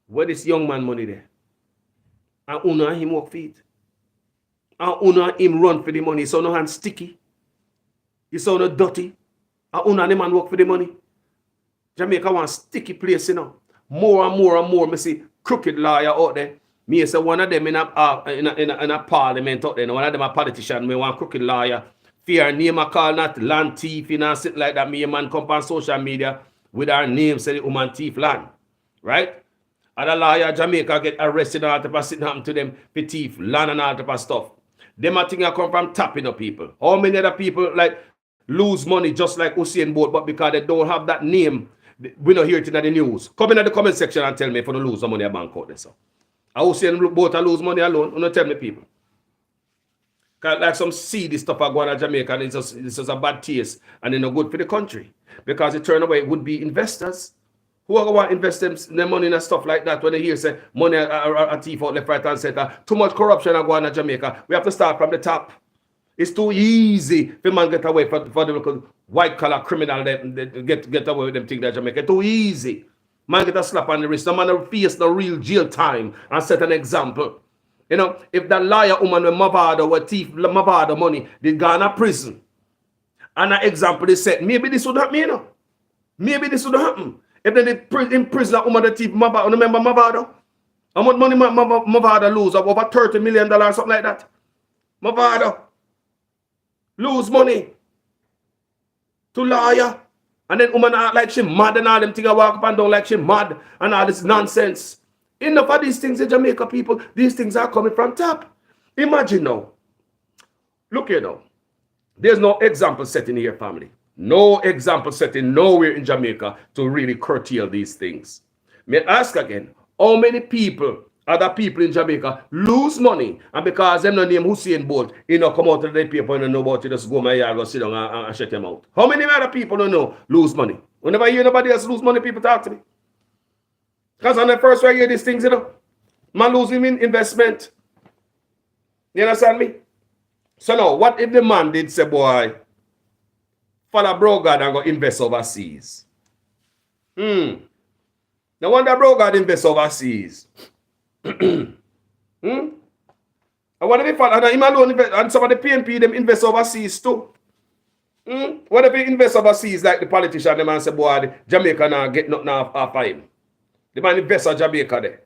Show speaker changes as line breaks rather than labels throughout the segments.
Where this young man money there? And Una him work for it. And Una him run for the money. So no hand sticky. You saw no dirty. And Una the man work for the money. Jamaica want sticky place, you know. More and more and more, me see crooked lawyer out there. Me say one of them in a parliament out there. One of them a politician. Me want crooked lawyer. Fear name a call not land thief, you know, sit like that. Me a man come on social media with our name, say the woman thief land. Right? And a lawyer Jamaica get arrested and all type of sitting happen to them for thief, land and all type of stuff. Them a thing I come from tapping up people. How many other people like lose money just like Usain Bolt, but because they don't have that name, we don't hear it in the news. Come in the comment section and tell me if you don't lose some money at bank out there. So. Usain Bolt lose money alone, you don't tell me people. Cause like some seedy stuff are going to Jamaica, and it's just a bad taste and it's not good for the country. Because it turn away it would be investors. Who are going to invest their money in stuff like that when they hear say money a thief out left, right, and center? Too much corruption are going to Jamaica. We have to start from the top. It's too easy for man get away for the white collar criminal they get away with them things that Jamaica. It's too easy. Man get a slap on the wrist. No man face no real jail time and set an example. You know, if that liar woman with Mavado or thief Mavado money, they gone to prison. And an example they said, maybe this would happen, you know. Maybe this would happen. If they imprison that woman that thief Mavado, remember Mavado? How much money Mavado lose? Over $30 million or something like that. Mavado lose money to lawyer. And then woman act like she mad and all them things I walk up and down like she mad and all this nonsense. Enough of these things in Jamaica, people. These things are coming from top. Imagine now. Look here now. There's no example set in here, family. No example set in nowhere in Jamaica to really curtail these things. May I ask again, how many people, other people in Jamaica, lose money and because them no name Usain Bolt, you know, come out of the paper and know about it, just go my yard, go sit down and shut them out. How many other people don't know lose money? Whenever I hear nobody else lose money, people talk to me. Because on the first way I hear these things, you know, man losing in investment. You understand me? So now, what if the man did say, boy, follow bro God and go invest overseas? No wonder bro God invest overseas. I wonder if and him alone invest, and some of the PNP them invest overseas too. What if he invest overseas like the politician, the man say, boy, Jamaica now get nothing off him. The man invests in Jamaica there.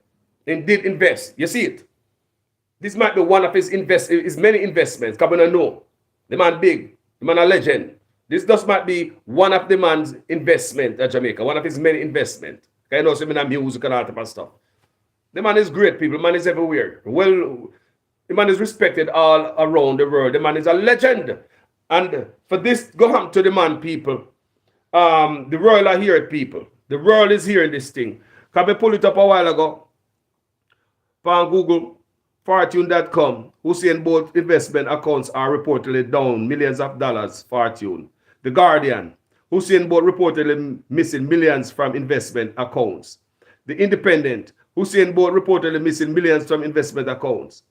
He did invest. You see it? This might be one of his many investments. Come on and know. The man big. The man a legend. This just might be one of the man's investment at Jamaica. One of his many investments. I know some in music and all type of stuff. The man is great, people. The man is everywhere. Well, the man is respected all around the world. The man is a legend. And for this, go on to the man, people. The world are here, people. The world is hearing this thing. Can we pull it up a while ago? On Google, Fortune.com, Usain Bolt investment accounts are reportedly down millions of dollars. Fortune. The Guardian, Usain Bolt reportedly missing millions from investment accounts. The Independent, Usain Bolt reportedly missing millions from investment accounts.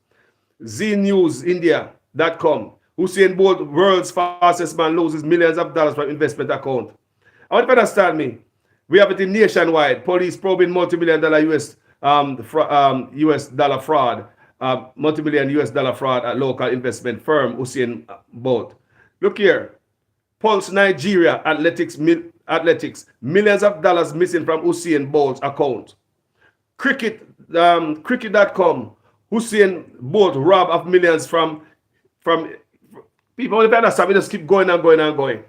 ZNewsIndia.com, Usain Bolt, world's fastest man, loses millions of dollars from investment account. I want to understand me. We have it in nationwide. Police probing multi-million-dollar US dollar fraud, multi-million US dollar fraud at local investment firm Usain Bolt. Look here. Pulse Nigeria Athletics, millions of dollars missing from Usain Bolt's account. Cricket.com, Usain Bolt robbed of millions from people. If I understand, we just keep going and going and going.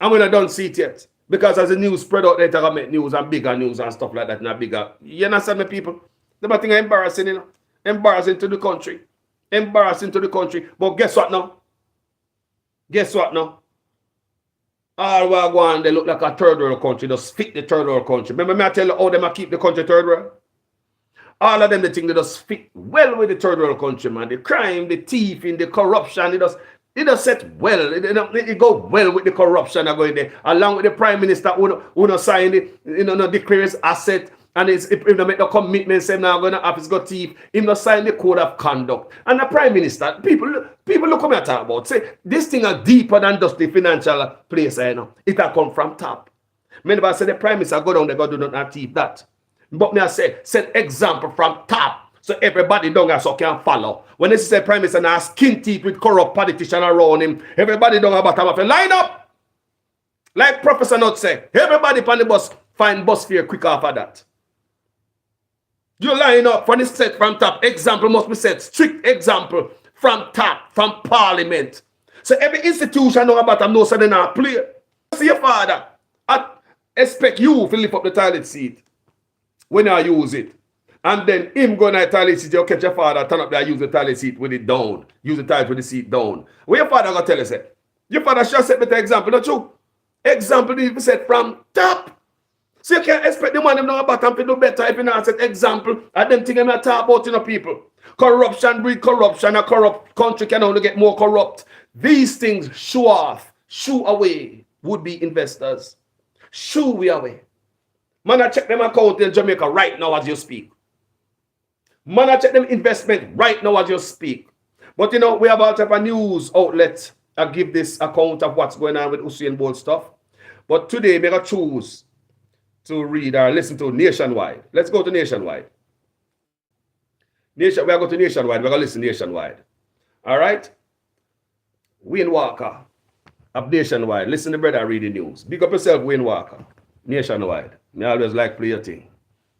And we don't see it yet. Because as the news spread out, they take make news and bigger news and stuff like that, and bigger. You understand me, people? The thing is embarrassing, you know? Embarrassing to the country. Embarrassing to the country. But guess what now? Guess what now? All we are going, they look like a third world country. Just fit the third world country. Remember me I tell you how them keep the country third world? All of them, they think they just fit well with the third world country, man. The crime, the thieving, the corruption, it does set well. It go well with the corruption that going there. Along with the prime minister who not sign it, declare his asset. And if they make the commitment, say now going to office go thief, him not sign the code of conduct. And the prime minister, people look at me talk about. Say, this thing is deeper than just the financial place, you know. It will come from top. Remember I said the prime minister go down, they go do not thief that. But me I say, set example from top, so everybody down here so can follow. When this is a prime minister now skin teeth with corrupt politician around him, everybody down here bottom of the line up. Like Professor Not say, everybody on the bus find bus fare quick after that. You line up when it's set from top. Example must be set. Strict example from top, from parliament. So every institution know about them know so they not play. See your father. I expect you to lift up the toilet seat when I use it. And then him go to the toilet seat, you catch your father, turn up there, use the toilet seat with it down. Use the toilet with the seat down. What your father gonna tell you say? Your father should set better example, not true? Example need to be set from top. So you can't expect the man them know about them to do better if you not set example and them things them not talk about, you know, people. Corruption breed corruption. A corrupt country can only get more corrupt. These things shoo off, shoo away would-be investors. Shoo we away. Man, I check them account in Jamaica right now as you speak. Man, I check them investment right now as you speak. But you know, we have all type of news outlet that give this account of what's going on with Usain Bolt stuff. But today, we gotta choose to read or listen to Nationwide. Let's go to Nationwide. We are going to Nationwide. We're going to listen Nationwide. All right? Wayne Walker of Nationwide. Listen to brother read the news. Big up yourself, Wayne Walker. Nationwide. I always like play your thing.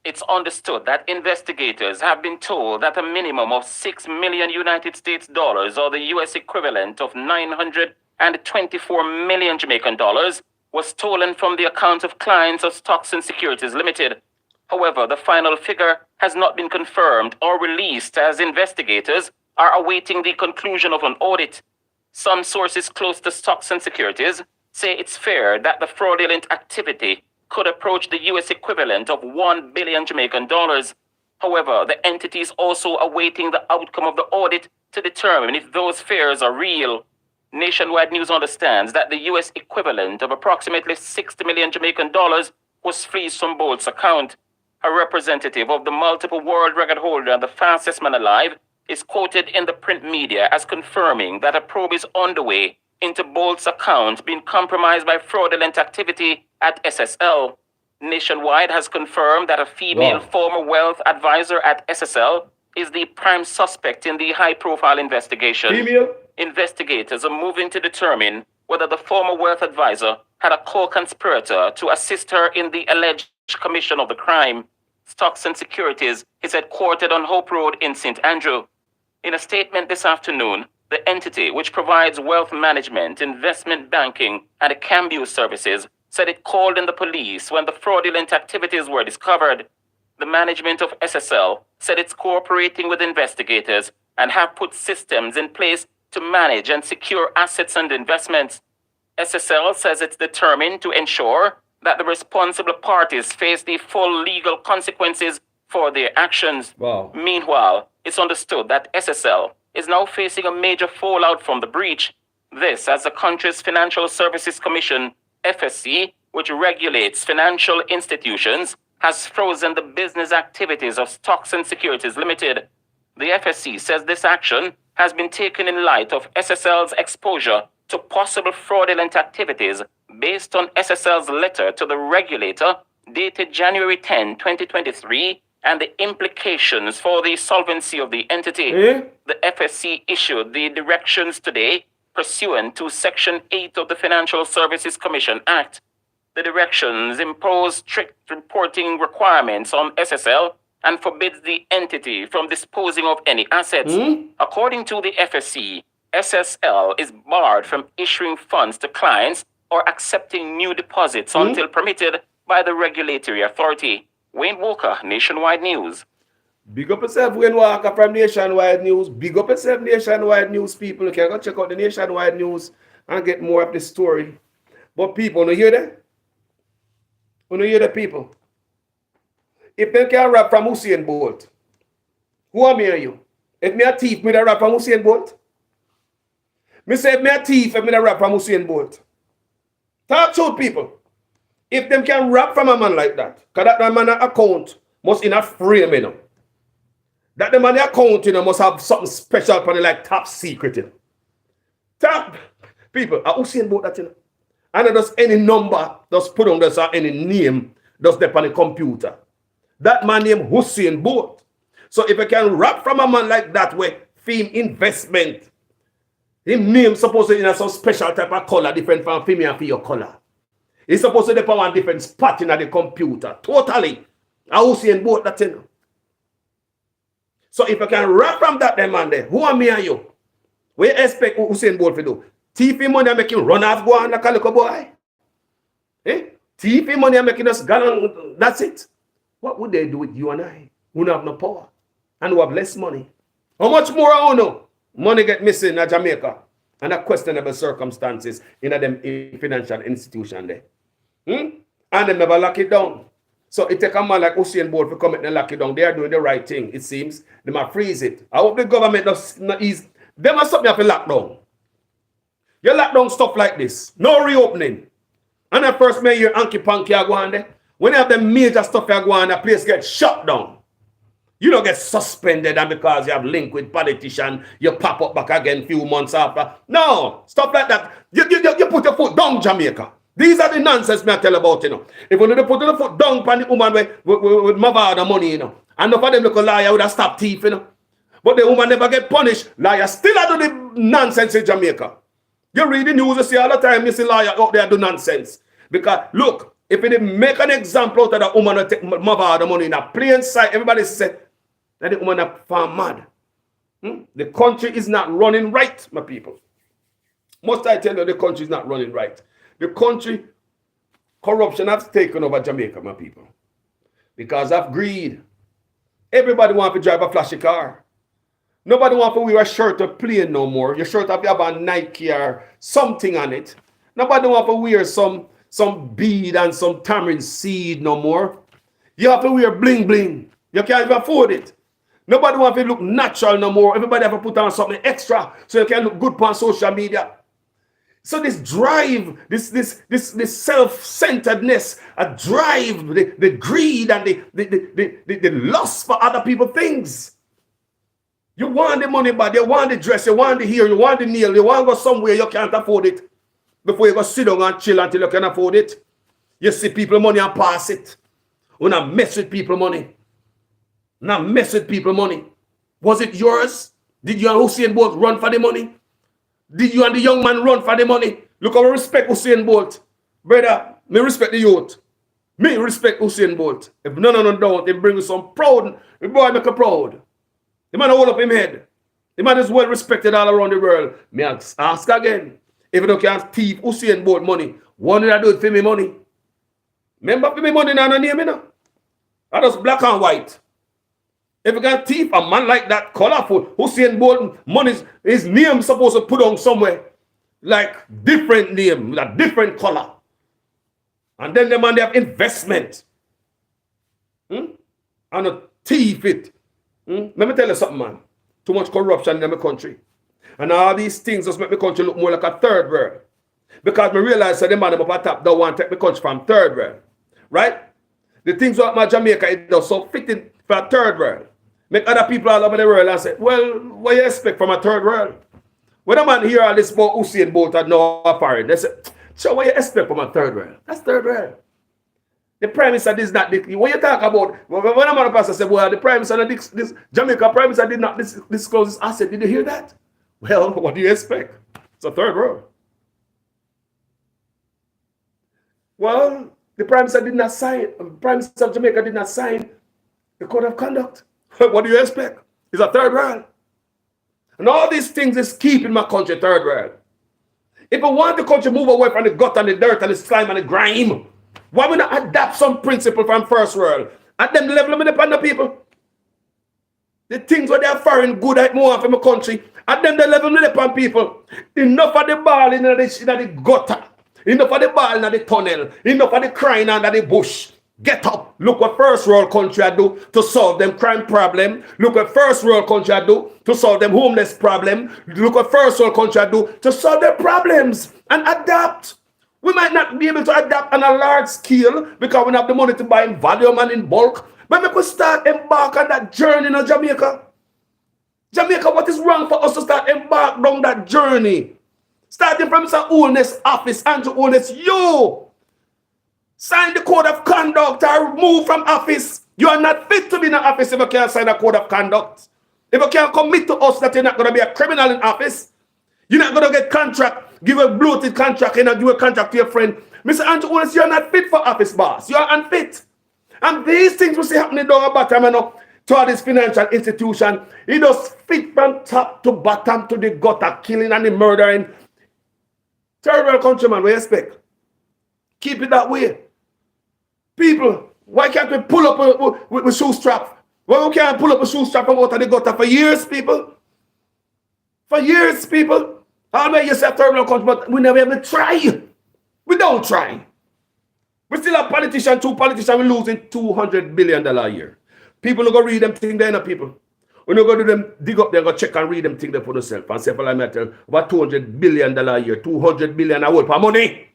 It's understood that investigators have been told that a minimum of 6 million United States dollars, or the US equivalent of 924 million Jamaican dollars, was stolen from the account of clients of Stocks and Securities Limited. However, the final figure has not been confirmed or released as investigators are awaiting the conclusion of an audit. Some sources close to Stocks and Securities say it's fair that the fraudulent activity could approach the US equivalent of 1 billion Jamaican dollars. However, the entity is also awaiting the outcome of the audit to determine if those fears are real. Nationwide News understands that the US equivalent of approximately 60 million Jamaican dollars was freezed from Bolt's account. A representative of the multiple world record holder and the fastest man alive is quoted in the print media as confirming that a probe is underway into Bolt's account being compromised by fraudulent activity at SSL. Nationwide has confirmed that a female former wealth advisor at SSL is the prime suspect in the high-profile investigation.
Female?
Investigators are moving to determine whether the former wealth advisor had a co-conspirator to assist her in the alleged commission of the crime. Stocks and Securities is headquartered on Hope Road in St. Andrew. In a statement this afternoon, the entity, which provides wealth management, investment banking, and cambio services, said it called in the police when the fraudulent activities were discovered. The management of SSL said it's cooperating with investigators and have put systems in place to manage and secure assets and investments. SSL says it's determined to ensure that the responsible parties face the full legal consequences for their actions.
Wow.
Meanwhile, it's understood that SSL is now facing a major fallout from the breach. This as the country's Financial Services Commission, FSC, which regulates financial institutions, has frozen the business activities of Stocks and Securities Limited. The FSC says this action has been taken in light of SSL's exposure to possible fraudulent activities based on SSL's letter to the regulator dated January 10, 2023, and the implications for the solvency of the entity. The FSC issued the directions today pursuant to Section 8 of the Financial Services Commission Act. The directions impose strict reporting requirements on SSL and forbids the entity from disposing of any assets. According to the FSC, SSL is barred from issuing funds to clients or accepting new deposits until permitted by the regulatory authority. Wayne Walker, Nationwide News.
Big up yourself, Wayne Walker from Nationwide News. Big up yourself, Nationwide News people. You can go check out the Nationwide News and get more of the story. But people, you hear that? You hear the people? If they can rap from Usain Bolt, who am I you? If me a thief, me da rap from Usain Bolt? Me say if me a thief, if me da rap from Usain Bolt. Talk to people. If them can rap from a man like that, because that man account must in a frame, you know. That the man account, you know, must have something special upon it, like top secret, you know. Talk people, I Usain Bolt that, you know. And just any number, just put on this or any name, just dep on the computer. That man named Usain Bolt. So if I can rap from a man like that with film investment, him name supposed to in some special type of color different from female for your color. He's supposed to depend on different spot in the computer. Totally. I Usain Bolt that thing. So if I can rap from that then man there, who am me and you? What you expect Usain Bolt to do? Thief money and make him run off go on like a little boy? Eh? Thief money and making us gun, that's it. What would they do with you and I? Who don't have no power and who have less money? How much more I know? Money get missing in Jamaica under questionable circumstances in a them financial institution there. And they never lock it down. So it take a man like Usain Bolt to come and lock it down. They are doing the right thing, it seems. They might freeze it. I hope the government does not ease. They must stop me have to lock down. You lock down stuff like this. No reopening. And the first mayor, Anki Panky, are going there. When you have the major stuff you go on, the place gets shut down. You don't get suspended and because you have link with politician, you pop up back again few months after. No, stuff like that. You put your foot down, Jamaica. These are the nonsense me I tell about, you know. If you need to put your foot down on the woman with mother money, you know. And enough of them look a liar would have stopped thief, you know. But the woman never get punished. Liar still do the nonsense in Jamaica. You read the news, you see all the time, you see liar out there do nonsense. Because, look, if you make an example out of that woman that take mother money in a plain sight, everybody say that the woman are far mad. The country is not running right, my people. Must I tell you the country is not running right? The country, corruption has taken over Jamaica, my people. Because of greed. Everybody wants to drive a flashy car. Nobody wants to wear a shirt or plane no more. Your shirt have a Nike or something on it. Nobody wants to wear some bead and some tamarind seed no more. You have to wear bling bling. You can't even afford it. Nobody wants to look natural no more. Everybody have to put on something extra so you can look good on social media. So this drive, this self-centeredness, a drive, the greed and the lust for other people's things. You want the money, but you want the dress, you want the hair, you want the nail, you want to go somewhere you can't afford it. Before you go sit down and chill until you can afford it. You see people money and pass it. You not mess with people money. Not mess with people money. Was it yours? Did you and Usain Bolt run for the money? Did you and the young man run for the money? Look how I respect Usain Bolt. Brother, me respect the youth. Me respect Usain Bolt. If none of them don't, they bring you some proud. The boy make a proud. The man hold up him head. The man is well respected all around the world. Me ask again. If you don't can thief Usain Bolt money, what did I do for me money? Remember for me money now, name, you know? That is black and white. If you can thief a man like that, colorful, Usain Bolt money, his name supposed to put on somewhere. Like different name, with a different color. And then the man they have investment. And a thief it. Let me tell you something, man. Too much corruption in my country. And all these things just make my country look more like a third world. Because I realize that the man up at top don't want to take the country from third world. Right? The things about my Jamaica, it does so fitting for a third world. Make other people all over the world and say, well, what you expect from a third world? When a man hear all this about Usain Bolt and no foreign, they say, so what you expect from a third world? That's third world. The Prime Minister is not the, when you talk about, when a man pastor say, well, the Prime Minister, this Jamaica Prime Minister did not disclose his asset. Did you hear that? Well, what do you expect? It's a third world. Well, the Prime Minister did not sign, Prime Minister of Jamaica did not sign the Code of Conduct. What do you expect? It's a third world. And all these things is keeping my country third world. If I want the country to move away from the gut and the dirt and the slime and the grime, why would not adapt some principle from first world? At them level them upon the people. The things where they are foreign good at more from my country. At them the level them upon people. Enough of the ball in the gutter. Enough of the ball in the tunnel. Enough of the crying under the bush. Get up. Look what first world country I do to solve them crime problem. Look what first world country I do to solve them homeless problem. Look what first world country I do to solve their problems and adapt. We might not be able to adapt on a large scale because we don't have the money to buy in volume and in bulk. But we could start embark on that journey in Jamaica. Jamaica, what is wrong for us to start embark down that journey? Starting from Mr. Oldness office, Andrew Oldness, you sign the code of conduct or move from office. You are not fit to be in the office if you can't sign a code of conduct. If you can't commit to us that you're not going to be a criminal in office, you're not going to get contract, give a bloated contract, and give a contract to your friend. Mr. Andrew Owens, you're not fit for office, boss. You're unfit. And these things we see happening down the bottom and up to all this financial institution, it does fit from top to bottom to the gutter, killing and the murdering. Terrible countryman, we expect. Keep it that way. People, why can't we pull up with shoe strap? Why we can't pull up a shoe strap from out of the gutter for years, people? For years, people. I'll make yourself terrible country, but we never even try. We don't try. We still have politicians, two politicians, we're losing $200 billion a year. People are going to read them things there, people. When you go to them, dig up there, go check and read them things there for themselves. And say, for like metal, about $200 billion a year, $200 billion a world per money.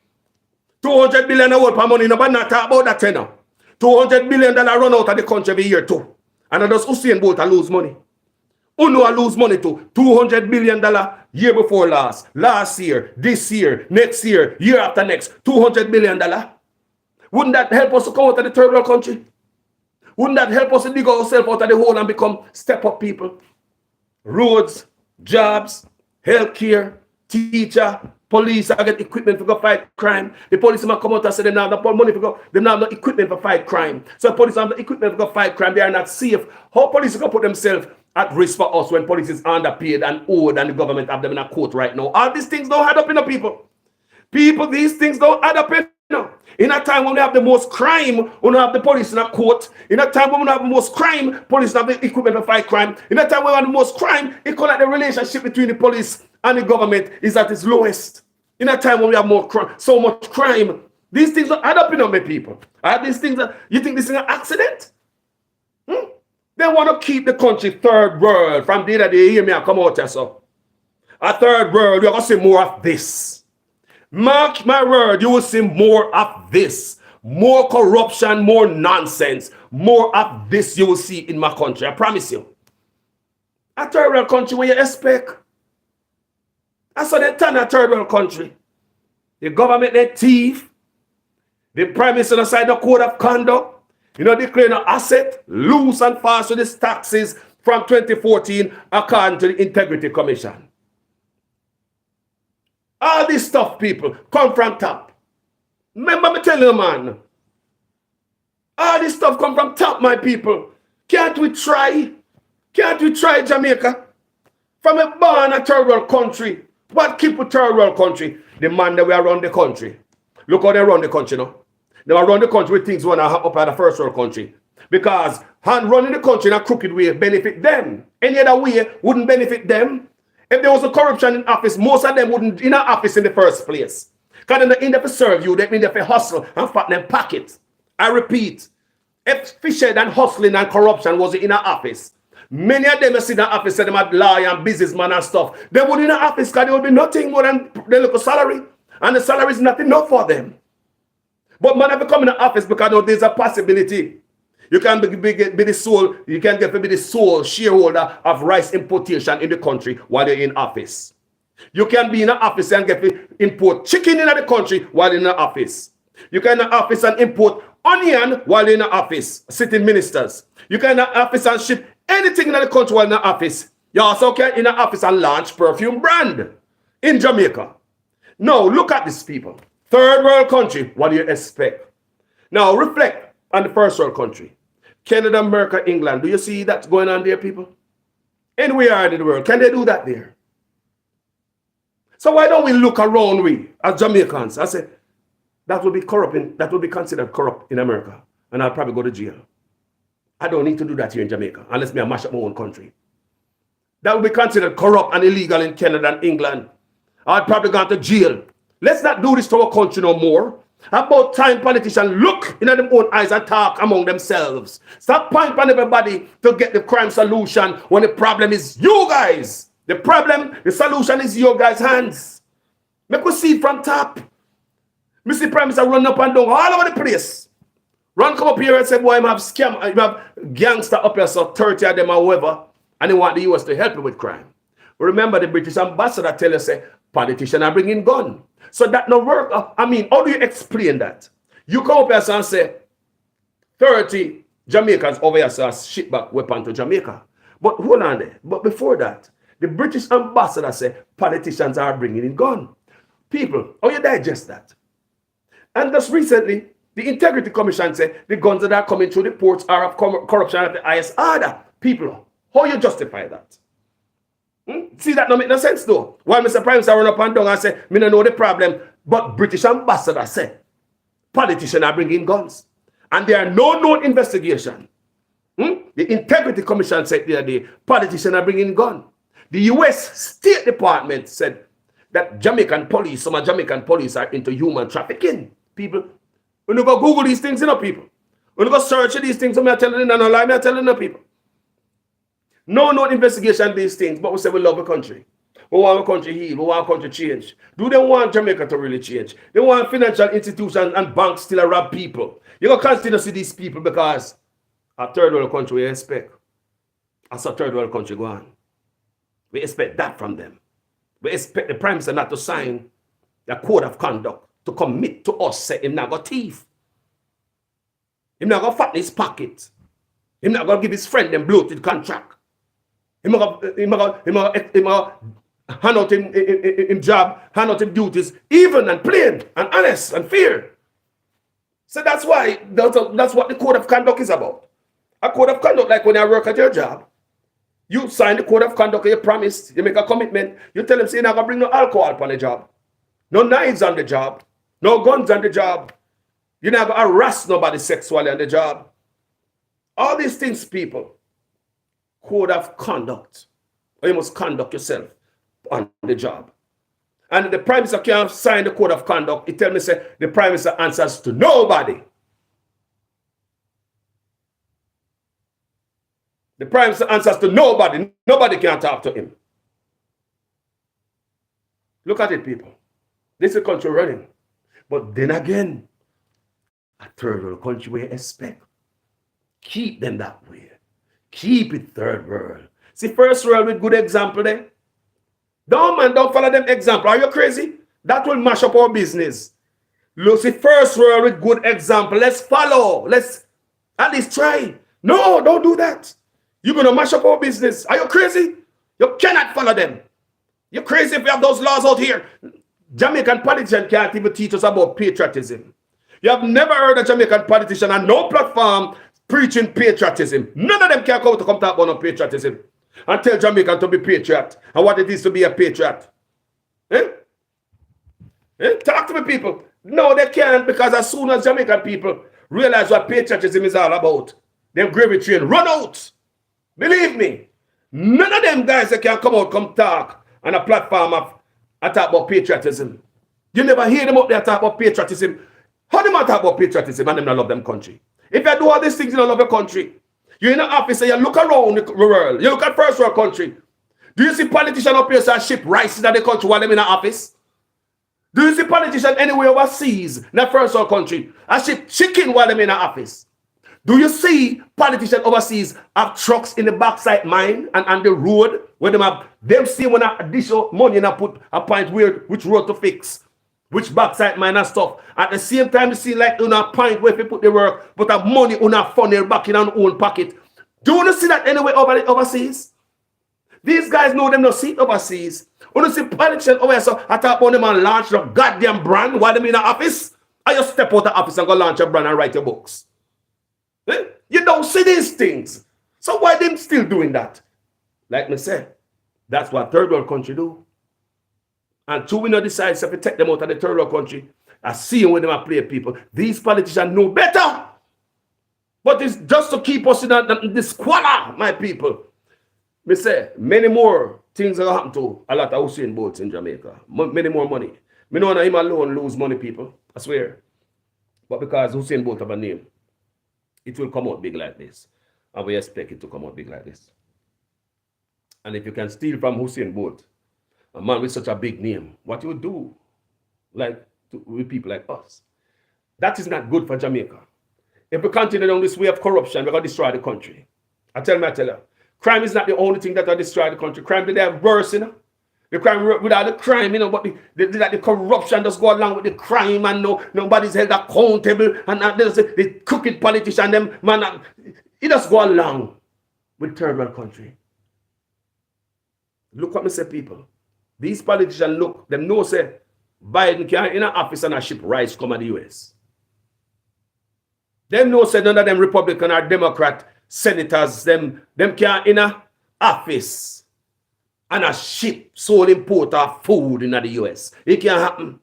$200 billion a world per money. Nobody not talk about that now. $200 billion run out of the country every year too. And does Usain Bolt lose money? Uno lose money too. $200 billion year before last year, this year, next year, year after next. $200 billion. Wouldn't that help us to come out of the third world country? Wouldn't that help us to dig ourselves out of the hole and become step-up people? Roads, jobs, healthcare, teacher, police, I get equipment to go fight crime. The police might come out and say they don't have money to go, they don't have no equipment to fight crime. So police have the equipment to go fight crime, they are not safe. How police can put themselves at risk for us when police is underpaid and owed and the government have them in a court right now? All these things don't add up in the people. People, these things don't add up in. In a time when we have the most crime, we don't have the police in a court. In a time when we have the most crime, police have the equipment to fight crime. In a time when we have the most crime, it call like the relationship between the police and the government is at its lowest. In a time when we have more so much crime, these things don't add up in my people. Are these things you think this is an accident? They want to keep the country third world. From the day they hear me and come out here, so a third world, you're gonna see more of this. Mark my word, you will see more of this. More corruption, more nonsense. More of this you will see in my country. I promise you. A third world country where you expect. I saw they turn a third world country. The government, they thief. The prime minister aside the code of conduct. You know, declaring an asset, loose and fast with his taxes from 2014 according to the Integrity Commission. All this stuff, people, come from top. Remember me telling you, man. All this stuff come from top, my people. Can't we try? Can't we try Jamaica? From a born a third world country. What keep a third world country? The man that we run the country. Look how they run the country now. They run the country with things when I up at the first world country. Because hand running the country in a crooked way benefit them. Any other way wouldn't benefit them. If there was a corruption in office, most of them wouldn't in our office in the first place. Because they're in there to serve you, they mean they for hustle and fatten them pockets. I repeat, if fished and hustling and corruption was in our office, many of them in the office said them had lawyer and businessman and stuff. They would in the office because there would be nothing more than their little salary. And the salary is not enough for them. But man, have come in the office because there's a possibility. You can be the sole, you can get to be the sole shareholder of rice importation in the country while you're in office. You can be in the office and get to import chicken in the country while you're in the office. You can in the office and import onion while you're in the office, sitting ministers. You can in the office and ship anything in the country while in the office. You also can in the office and launch perfume brand in Jamaica. Now, look at these people. Third world country, what do you expect? Now, reflect on the first world country. Canada, America, England. Do you see that going on there, people? Anywhere in the world. Can they do that there? So why don't we look around we, as Jamaicans? I say, that will be corrupt, that will be considered corrupt in America. And I'll probably go to jail. I don't need to do that here in Jamaica, unless me I mash up my own country. That will be considered corrupt and illegal in Canada and England. I'll probably go to jail. Let's not do this to our country no more. About time politicians look in their own eyes and talk among themselves. Stop pointing on everybody to get the crime solution when the problem is you guys. The problem, the solution is your guys' hands. Make us see it from top. Mr. Prime Minister run up and down all over the place. Run come up here and say, boy, I have scam, I have gangster up here, so 30 of them or whoever, and they want the US to help you with crime. But remember, the British ambassador tell us, say, politicians are bringing gun. So that no work. I mean, how do you explain that? You come up here and say 30 Jamaicans over here saw ship back weapon to Jamaica. But hold on there. But before that, the British ambassador said politicians are bringing in gun. People, how you digest that? And just recently, the Integrity Commission said the guns that are coming through the ports are of corruption at the highest order. People, how you justify that? See, that don't make no sense though. Why Mr. Prime Minister run up and down and say, me don't know the problem, but British ambassador said politicians are bringing guns. And there are no known investigation. The Integrity Commission said the other day, politicians are bringing gun. The US State Department said that Jamaican police, some of Jamaican police are into human trafficking. People, when you go Google these things, you know, people. When you go search these things, I'm telling you, no lie, I'm telling you, people. No investigation these things, but we say we love a country. We want a country heal. We want a country change. Do they want Jamaica to really change? They want financial institutions and banks still to rob people. You go continue to see these people because a third world country we expect. As a third world country go on. We expect that from them. We expect the Prime Minister not to sign a code of conduct to commit to us, say him not got thief. Him not got fat in his pocket. Him not going to give his friend them bloated contract. Him not hand out him job, hand out him duties, even and plain and honest and fair. So that's why, that's what the code of conduct is about. A code of conduct, like when you work at your job, you sign the code of conduct, you promise, you make a commitment, you tell them, say, you're not going to bring no alcohol on the job, no knives on the job, no guns on the job, you're not going to harass nobody sexually on the job. All these things, people, code of conduct, or you must conduct yourself on the job. And the Prime Minister can't sign the code of conduct. He tell me, say, the Prime Minister answers to nobody. The Prime Minister answers to nobody. Nobody can talk to him. Look at it, people. This is a country running. But then again, a third world country we expect. Keep them that way. Keep it third world. See, first world with good example there. Don't follow them example. Are you crazy? That will mash up our business. Look, see, first world with good example. Let's follow. Let's at least try. No, don't do that. You're going to mash up our business. Are you crazy? You cannot follow them. You're crazy if we have those laws out here. Jamaican politicians can't even teach us about patriotism. You have never heard a Jamaican politician on no platform preaching patriotism. None of them can come to talk about no patriotism and tell Jamaican to be patriot and what it is to be a patriot. Talk to me, people. No, they can't, because as soon as Jamaican people realize what patriotism is all about, them gravy train run out. Believe me, none of them guys that can come out, come talk on a platform of talk about patriotism. You never hear them up there talk about patriotism. How do you talk about patriotism and them not love them country? If you do all these things, you don't love your country. You're in an office and you look around the world. You look at first world country. Do you see politicians up here that ship rice in the country while they're in the office? Do you see politicians anywhere overseas in the first world country and ship chicken while they're in the office? Do you see politicians overseas have trucks in the backside mine and on the road where them see when I dish out money and I put a point which road to fix? Which backside mine and stuff. At the same time, you see like on a point where people put the work, but have money on a funnel back in our own pocket. Do you see that anywhere overseas? These guys know them not see it overseas. When you see politicians over here, so I talk about them and launch a goddamn brand while they're in the office. I just step out the office and go launch a brand and write your books. You don't see these things. So why them still doing that? Like me said, that's what third world country do. And two, we not decide if we take them out of the third world country, I see when them play people. These politicians know better. But it's just to keep us in this squalor, my people. Me say, many more things are happen to a lot of Usain boats in Jamaica. Many more money. Me know him alone lose money, people. I swear. But because Usain Bolt have a name, it will come out big like this. And we expect it to come out big like this. And if you can steal from Usain Bolt, a man with such a big name, what you would do with people like us? That is not good for Jamaica. If we continue down this way of corruption, we're going to destroy the country. I tell you, crime is not the only thing that will destroy the country. Crime today are worse, you know. The crime without the crime, you know, but the corruption just go along with the crime, and nobody's held accountable, and the crooked politician, them man, it just go along with third world country. Look what me say, people. These politicians look, them know say Biden can in an office and a ship rice come at the US. Them know say none of them Republican or Democrat senators, them can in a office and a ship sole importer of food in the US. It can't happen.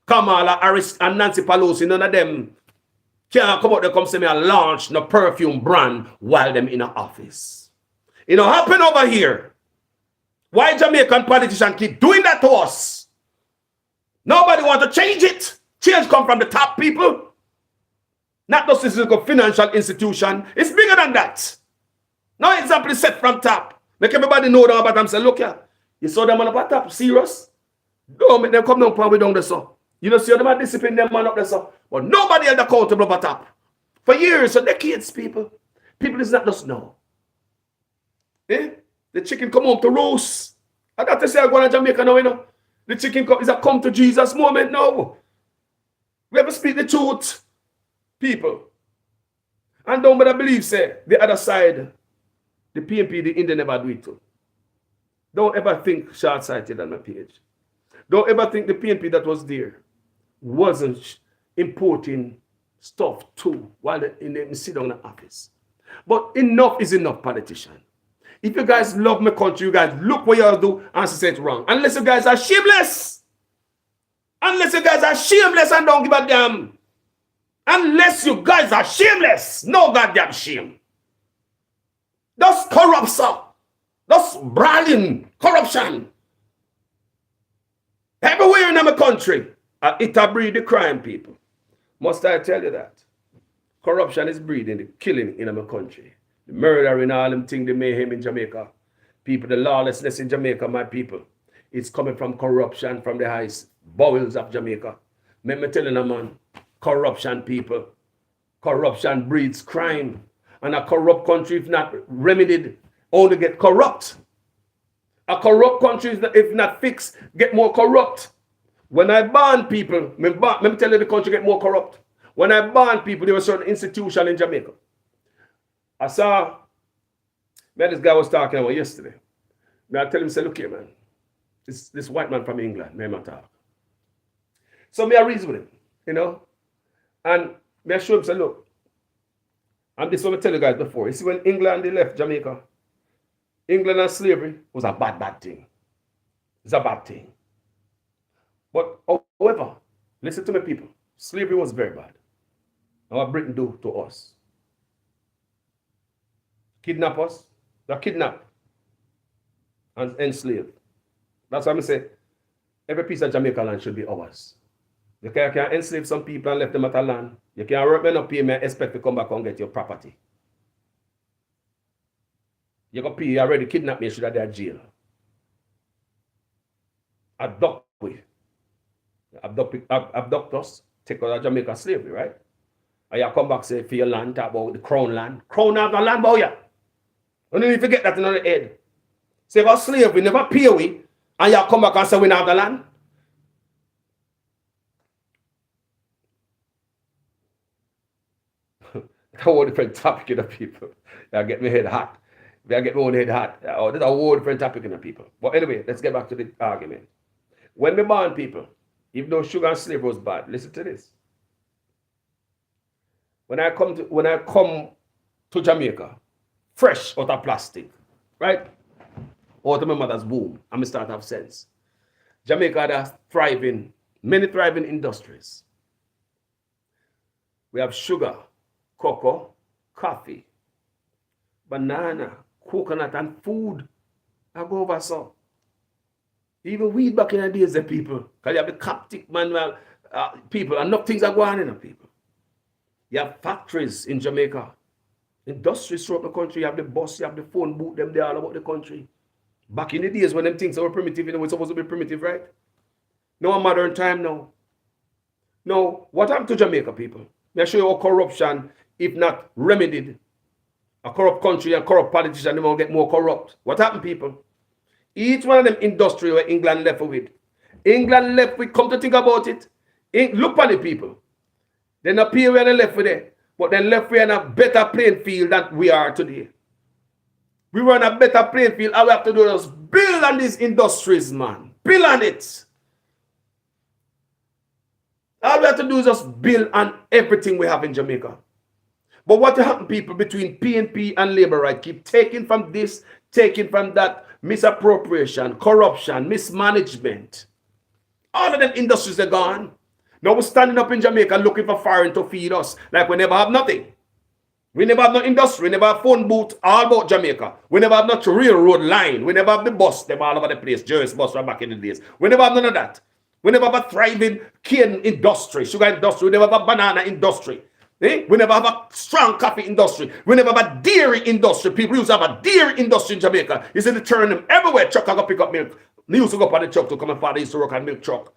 Kamala Harris and Nancy Pelosi, none of them can't come out there come say me a launch no perfume brand while them in an office. You know, happen over here. Why Jamaican politicians keep doing that to us? Nobody want to change it. Change come from the top people. Not just this little financial institution. It's bigger than that. No example is set from top. Make everybody know that about them. Say, look here. You saw them on the top. Serious? Don't make them come down probably down there, so. You know, see how them are discipline them man up there, so. But nobody held accountable at top. For years, for decades, people. People is not just know. Eh? The chicken come home to roast. I got to say I go to Jamaica now, you know. The chicken is a come to Jesus moment now. We have to speak the truth, people. And don't but I believe, say, the other side, the PNP, the Indian never do it too. Don't ever think short-sighted on my page. Don't ever think the PNP that was there wasn't importing stuff too while they sit down in the office. But enough is enough, politician. If you guys love my country, you guys look what you all do and say it's wrong. Unless you guys are shameless. Unless you guys are shameless and don't give a damn. Unless you guys are shameless. No goddamn shame. That's corrupt, sir. That's brawling corruption. Everywhere in my country, it a breed the crime, people. Must I tell you that? Corruption is breeding the killing in my country. The murdering, all them things, the mayhem in Jamaica. People, the lawlessness in Jamaica, my people. It's coming from corruption from the highest bowels of Jamaica. Let me tell you, man, corruption, people. Corruption breeds crime. And a corrupt country, if not remedied, only get corrupt. A corrupt country, if not fixed, get more corrupt. When I ban people, let me tell you the country get more corrupt. When I ban people, there was a certain institution in Jamaica. I saw, man, this guy was talking about yesterday. I tell him, say, look here, man. This white man from England, me talk. So I reason with him, you know. And I show him, say, look, and this is what I tell you guys before. You see, when England they left Jamaica, England and slavery was a bad thing. It's a bad thing. But however, listen to me, people. Slavery was very bad. Now what Britain do to us? Kidnap us. They kidnap and enslave. That's why I say every piece of Jamaica land should be ours. You can enslave some people and left them at a land. You can't work men up pay me and expect to come back and get your property. You got pay, you already kidnapped me, you should have their jail. Abduct we. Abduct us, take out of Jamaica slavery, right? And you come back say for your land, talk about the crown land. Crown have the land boy. And then you forget that in the head. Say about slavery, never pay we, and you come back and say we don't have the land. That's a whole different topic in the people. That get me head hot. I get my own head hot. Oh, that's a whole different topic in the people. But anyway, let's get back to the argument. When we ban people, even though sugar and slavery was bad, listen to this. When I come to Jamaica, fresh out of plastic, right? Out of my mother's womb, I'm start to have sense. Jamaica had many thriving industries. We have sugar, cocoa, coffee, banana, coconut, and food. I go over so. Even weed back in the days, the people. Because you have the Coptic man, people, and enough things are going on in the people. You have factories in Jamaica. Industries throughout the country. You have the bus, you have the phone booth, them there all about the country. Back in the days when them things were primitive, you know, it's supposed to be primitive, right? No, a modern time now. No, what happened to Jamaica, people? Let me show you how corruption, if not remedied, a corrupt country and corrupt politicians, they won't get more corrupt. What happened, people? Each one of them industry where England left with. England left with, come to think about it. Look at the people. They not pay where they left with it, but they left with a better playing field than we are today. We were on a better playing field. All we have to do is build on these industries, man. Build on it. All we have to do is just build on everything we have in Jamaica. But what happened, people, between PNP and Labour right, keep taking from this, taking from that, misappropriation, corruption, mismanagement. All of them industries are gone. Now we're standing up in Jamaica looking for foreign to feed us. Like we never have nothing. We never have no industry. We never have phone booth all about Jamaica. We never have no railroad line. We never have the bus. Them all over the place. Jersey bus right back in the days. We never have none of that. We never have a thriving cane industry, sugar industry. We never have a banana industry. We never have a strong coffee industry. We never have a dairy industry. People used to have a dairy industry in Jamaica. You see the turn them everywhere. Truck I go pick up milk. They used to go up on the truck to come. My father used to work on milk truck.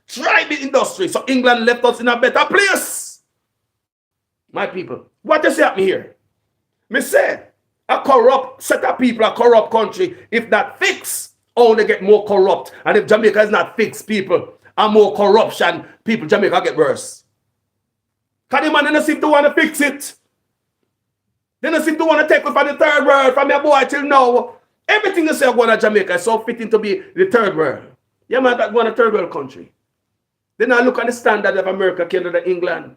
Thriving industry. So England left us in a better place. My people, what does happen here? Me say, a corrupt set of people, a corrupt country, if that fix, only get more corrupt. And if Jamaica is not fixed, people, and more corruption, people, Jamaica get worse. Because the man didn't seem to want to fix it. They don't seem to want to take it from the third world, from your boy till now. Everything they say going to Jamaica is so fitting to be the third world. Yeah, man, that going to third world country. Then I look at the standard of America, Canada, England.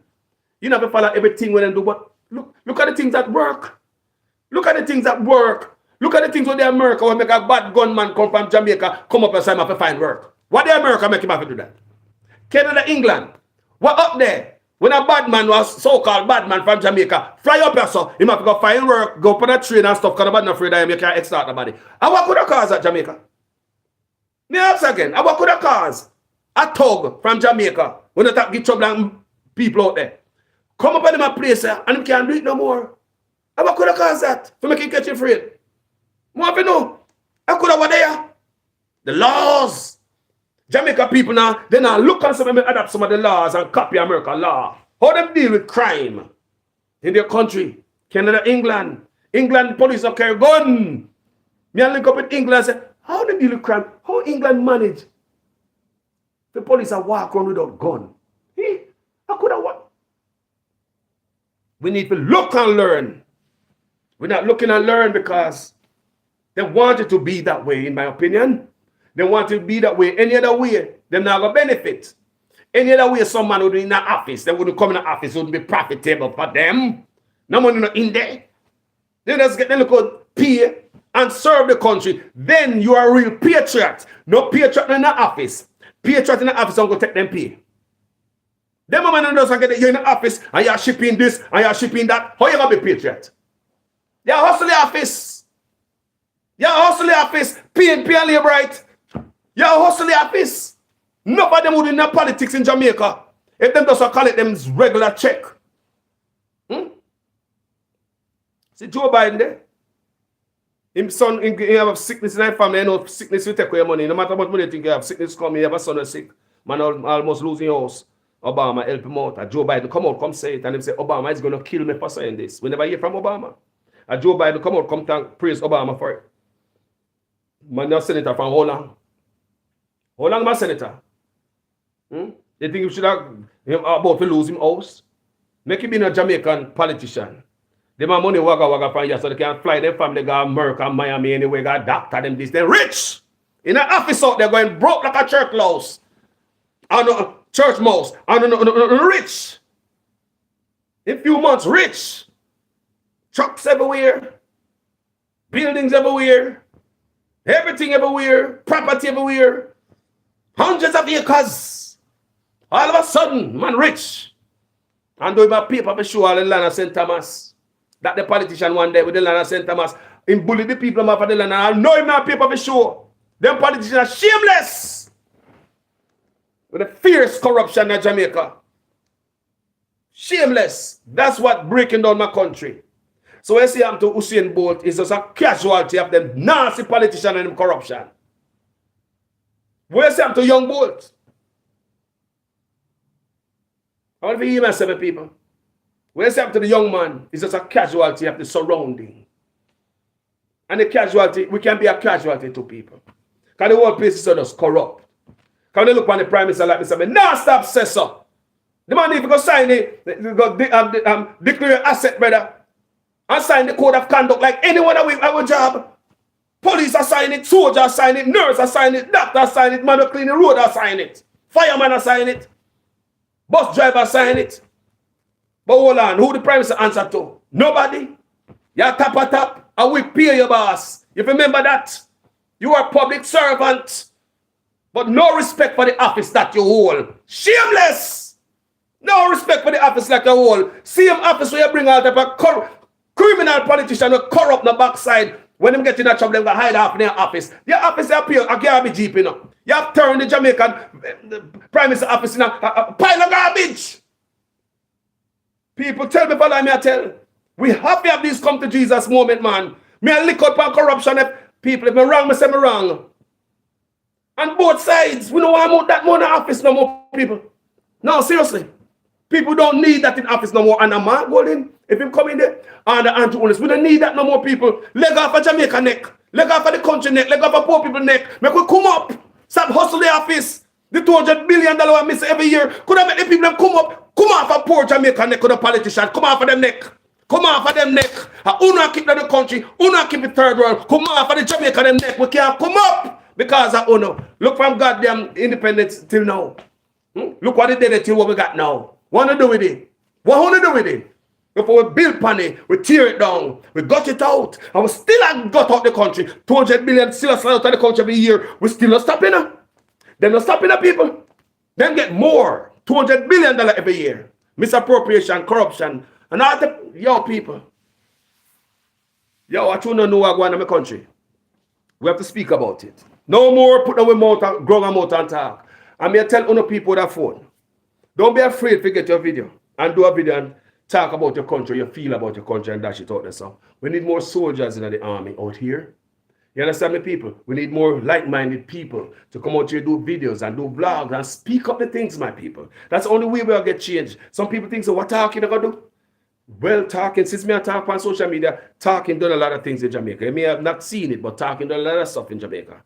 You never follow everything when they do, but look at the things that work. Look at the things that work. Look at the things when the America will make a bad gunman come from Jamaica, come up and say him have to find work. What the America make him have to do that? Canada, England. What up there? When a bad man was so-called bad man from Jamaica, fly up here, so he have to go find work, go put a train and stuff, because the bad not afraid of him, you can't extort the body. And what could have caused at Jamaica? Me ask again, and what could have caused a thug from Jamaica when they get trouble and people out there? Come up in my place here, and he can't do it no more. And what could have caused that? To make him catch you afraid? What you know? I could have what there? The laws. Jamaica people now, they now look and some adapt some of the laws and copy American law. How them deal with crime in their country? Canada, England. England police don't carry gun. Me and link up with England and say, how they deal with crime? How England manage? The police are walk around without gun. Hey, I could have what? We need to look and learn. We're not looking and learn because they want it to be that way, in my opinion. They want it to be that way. Any other way, they're not going to benefit. Any other way, some man would be in the office. They wouldn't come in the office. It wouldn't be profitable for them. No money not in there. They just get them to pay and serve the country. Then you are a real patriot. No patriot in the office. Patriot in the office don't go take them pay. Them man doesn't get it. You're in the office and you're shipping this and you're shipping that. How you going to be patriot? You're hustling the office. You're hustling the office. PNP and Labour right. You're hustling the office. None of them would in the politics in Jamaica. If them doesn't call it them regular check. See Joe Biden there? His son, he have sickness in his family. You know, sickness will take away your money. No matter how much money you think you have, sickness come, you have a son who's sick. Man almost losing your house. Obama help him out. And Joe Biden come out, come say it. And him say, Obama is going to kill me for saying this. We never hear from Obama. And Joe Biden come out, come thank, praise Obama for it. Man, you're senator from how long? How long my senator? They think you should have him about to lose him house? Make him be a Jamaican politician. They have money wagga from here so they can fly their family, go America, Miami, anyway, go doctor them this. They're rich. In an office out there going broke like a church mouse. And church mouse. And rich. In few months, rich. Trucks everywhere. Buildings everywhere. Everything everywhere. Property everywhere. Hundreds of acres. All of a sudden, man rich. And do my paper for sure all the land of St. Thomas. That the politician one day with the land of St. Thomas. Him bully the people for the land. And I know him not paper for sure. Them politicians are shameless. With the fierce corruption in Jamaica. Shameless. That's what breaking down my country. So when I see him to Usain Bolt, it's just a casualty of them nasty politician and them corruption. When I see him to Young Bolt, I want to hear myself, people. When I say to the young man, it's just a casualty of the surrounding. And the casualty, we can be a casualty to people. Because the whole place is just corrupt. Can they look on the prime minister like this and say, nah, stop, say so. The man even go sign it, declare asset, brother. And sign the code of conduct like anyone that we have a job. Police are signing it, soldiers are signing it, nurse are signing it, doctor are signing it, man who clean the road are signing it, fireman are signing it, bus driver sign it. But hold on, who the prime minister answer to? Nobody. You tap a tap, and we pay your boss. You remember that? You are a public servant, but no respect for the office that you hold. Shameless! No respect for the office like you hold. Same office where you bring out a criminal politician who corrupt the backside. When them get in that trouble, them go hide off in their office. Their office appear a garbage heap, you know. You have turned the Jamaican Prime Minister office in a pile of garbage. People tell me, follow me, I tell. We have to have this come to Jesus moment, man. Me I lick up on corruption. If people, if me wrong, me say me wrong. On both sides, we don't want that more in the office no more, people. No, seriously. People don't need that in office no more. And a man golden, if him come in there, and the anti-owners, we don't need that no more, people. Leg off a Jamaica neck. Leg off of the country neck. Leg off of poor people neck. Make we come up. Stop hustle the office. The $200 billion I miss every year. Could have made the people them come up. Come off a poor Jamaica neck with the politician. Come off of them neck. Come off of them neck. Who not keep the country? Who not keep the third world? Come off of the Jamaica them neck. We can't come up. Because of Uno. Look from goddamn independence till now. Look what they did till what we got now. What to do with it? What want to do with it? Before we build upon it, we tear it down, we got it out, and we still have got out the country. 200 billion still slide out of the country every year. We still not stopping them. They're not stopping the people. Them get more. $200 billion every year. Misappropriation, corruption, and all the people. Yo, I don't know what's going on in my country. We have to speak about it. No more put our mouth and grow our mouth and talk. I may tell other people that phone. Don't be afraid to get your video and do a video and talk about your country, you feel about your country and dash it out there. So we need more soldiers in the army out here. You understand me, people? We need more like-minded people to come out here, do videos and do vlogs and speak up the things, my people. That's the only way we'll get changed. Some people think, so what talking are going to do? Well, talking, since me I talk on social media, talking done a lot of things in Jamaica. You may have not seen it, but talking done a lot of stuff in Jamaica.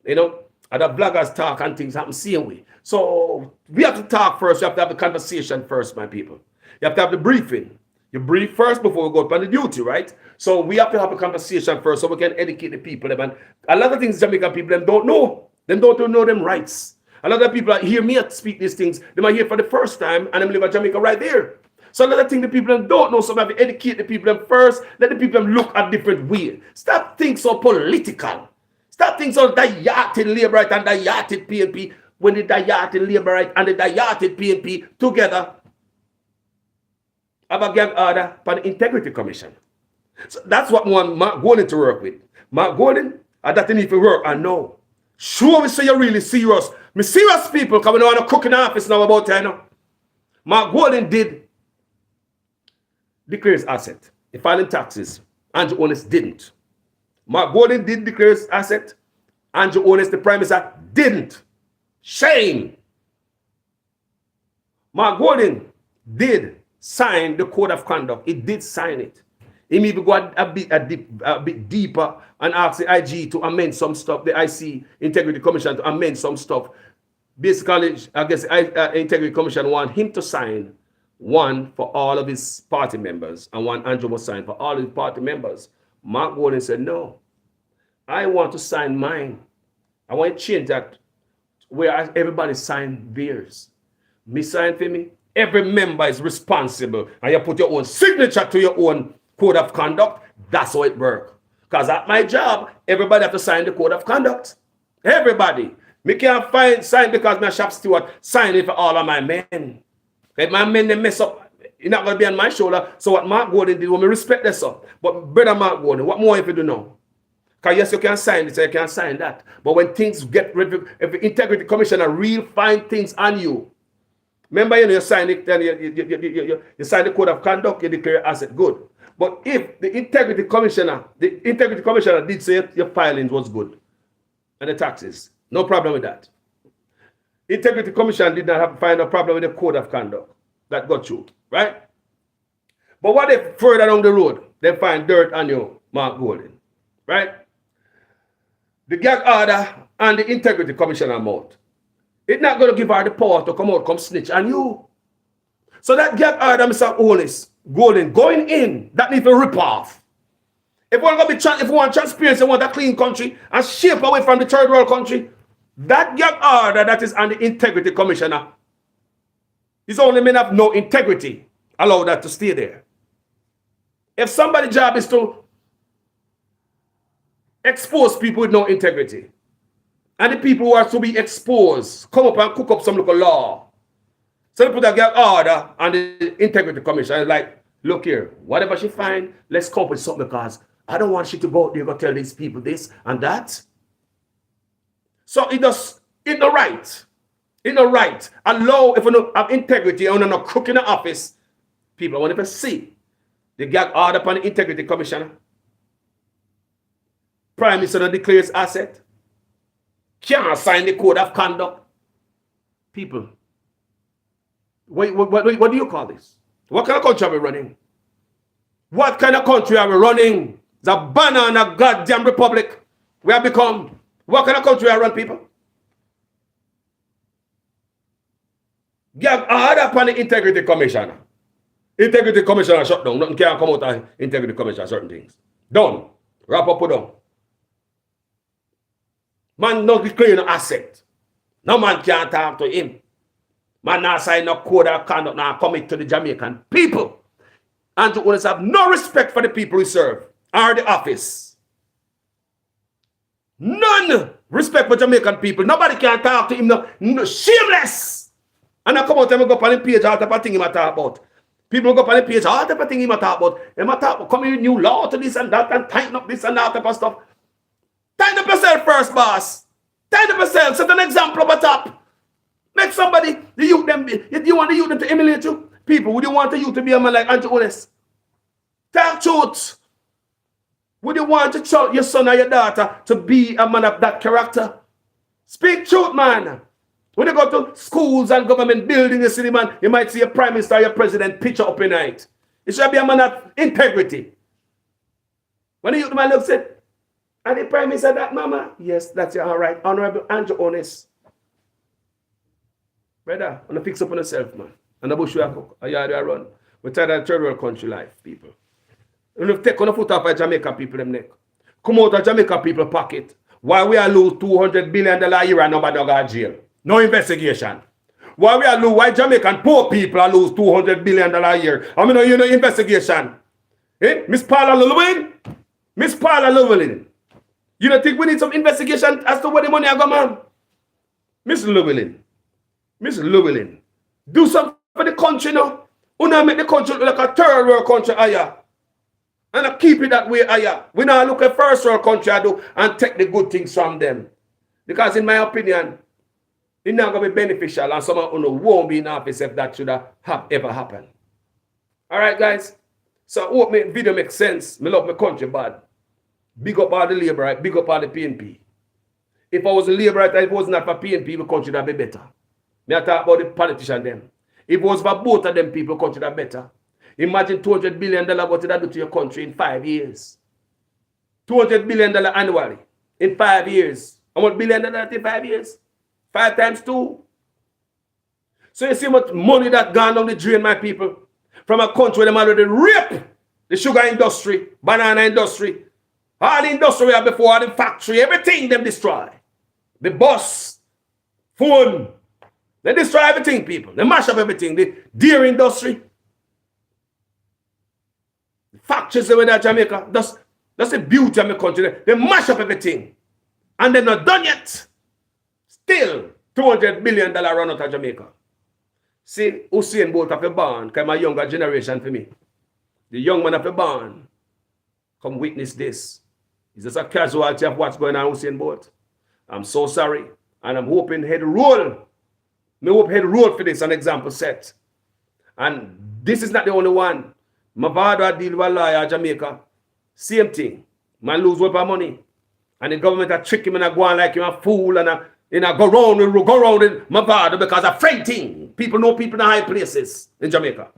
You know, other bloggers talk and things happen same way. So we have to talk first. We have to have the conversation first, my people. You have to have the briefing. You brief first before we go up on the duty, right? So we have to have a conversation first so we can educate the people. And a lot of things Jamaican people them don't know. They don't know them rights. A lot of people hear me speak these things. They might hear for the first time and them live in Jamaica right there. So a lot of things the people them don't know. So we have to educate the people them first. Let the people them look at different ways. Stop thinking so political. Stop thinking so diated labor right and diated PNP. When the diated labor right and the diated PNP together have a gang order for the Integrity Commission. So that's what one Mark Gordon to work with. Mark Gordon, that need to work. I know. Sure, we say you're really serious. Me serious people coming on a cooking office now about I know. Mark Gordon did declare his asset. He filed in taxes. Andrew Honest didn't. Mark Gordon did declare his asset. Andrew Honest, the Prime Minister, didn't. Shame. Mark Gordon did sign the code of conduct. He did sign it. He maybe go a bit deeper and ask the IG to amend some stuff, the IC Integrity Commission to amend some stuff. Basically, I guess the Integrity Commission want him to sign one for all of his party members and one Andrew must sign for all his party members. Mark Gordon said, no, I want to sign mine. I want to change that where everybody sign theirs. Me sign for me. Every member is responsible and you put your own signature to your own code of conduct. That's how it works. Because at my job, everybody have to sign the code of conduct. Everybody. Me can't sign because my shop steward sign it for all of my men. If my men they mess up, you're not going to be on my shoulder. So what Mark Gordon did, we respect that stuff. But brother Mark Gordon, what more if you do now? Because yes, you can sign this, you can sign that. But when things get ready, if the Integrity Commissioner real find things on you, remember, you sign it, then you sign the code of conduct, you declare asset good. But if the Integrity Commissioner did say your filings was good and the taxes, no problem with that. Integrity Commission did not find a problem with the code of conduct that got you, right? But what if further down the road they find dirt on you, Mark Gordon? right? The gag order and the integrity commission are out. It's not going to give her the power to come out, come snitch on you. So that gag order, Mr. Honest, going in, that needs to rip off. If we want transparency, we want a clean country and shape away from the third world country, that gag order that is on the integrity commissioner is only men have no integrity. Allow that to stay there. If somebody's job is to expose people with no integrity, and the people who are to be exposed come up and cook up some local law, so they put a gag order on the integrity commission. It's like, look here, whatever she find, let's come up with something because I don't want she to go out there and go tell these people this and that. So it does, it's not right. It's not right. Allow, if you don't have integrity and you're not crook in the office, people won't even see the gag order upon the integrity commissioner. Prime Minister declares asset. Can't sign the code of conduct. People, what do you call this? What kind of country are we running? What kind of country are we running? It's a banana goddamn republic we have become. What kind of country are we run, people? Gag order upon the integrity commissioner. Integrity commissioner shut down. Nothing can come out of integrity commissioner, certain things. Done. Wrap up, put down. Man not declare no asset. No man can talk to him. Man not sign no code of conduct, now commit to the Jamaican people. And to owners have no respect for the people we serve or the office. None respect for Jamaican people. Nobody can talk to him. No shameless. And I come out and go up on the page, all type of thing he might talk about. People go up on the page, all type of thing he might talk about. He might talk about coming with new law to this and that and tighten up this and that type of stuff. Tighten up yourself first, boss. Tighten up yourself. Set an example up at top. Make somebody, the youth them, if you want the youth them to emulate you, people, would you want the youth to be a man like Andrew Honest? Tell truth. Would you want your son or your daughter to be a man of that character? Speak truth, man. When you go to schools and government buildings, you see, man, you might see a prime minister or your president picture up in night. It should be a man of integrity. When the youth man looks at, and the prime minister that, mama, yes, that's all right. Honorable Andrew Honest. Brother, I'm going to fix up on yourself, man. And the bush you cook, a yard you run. We're tired of third world country life, people. You know, take on the foot off of Jamaica people them neck. Come out of Jamaica people pocket. Why we are lose $200 billion a year and nobody go to jail? No investigation. Why we are lose, why Jamaican poor people are lose $200 billion a year? I mean, you know, investigation. Eh? Miss Paula Llewellyn? Miss Paula Llewellyn. You don't think we need some investigation as to where the money are going, man? Miss Llewellyn. Miss Llewellyn. Do something for the country now. You know, make the country look like a third world country higher. And I keep it that way higher. We now look at first world country I do and take the good things from them. Because in my opinion, it's not going to be beneficial and someone who won't be in office if that should have ever happened. All right, guys. So I hope my video makes sense. I love my country bad. Big up all the labor, big up all the PNP. If I was a labor, if it was not for PNP, the country would be better. I talk about the politicians them. If it was for both of them people, the country would be better. Imagine $200 billion what did that do to your country in 5 years? $200 billion annually in 5 years. How much billion dollars in 5 years? 5 times 2. So you see how much money that gone down the drain, my people, from a country where they already rip the sugar industry, banana industry, all the industry we had before, all the factory, everything them destroy. The bus, phone, they destroy everything, people. They mash up everything. The dairy industry, the factories over there in Jamaica, that's the beauty of my country. They mash up everything. And they're not done yet. Still, $200 billion run out of Jamaica. See, Usain Bolt have a born, because my younger generation for me. The young man have a born. Come witness this. Is this a casualty of what's going on, Usain Bolt? I'm so sorry. And I'm hoping head roll. I hope head roll for this, an example set. And this is not the only one. My father deal with a lawyer in Jamaica. Same thing. Man lose work of money. And the government are trick him and go on like him a fool and go round in my father because a friend thing. People know people in high places in Jamaica.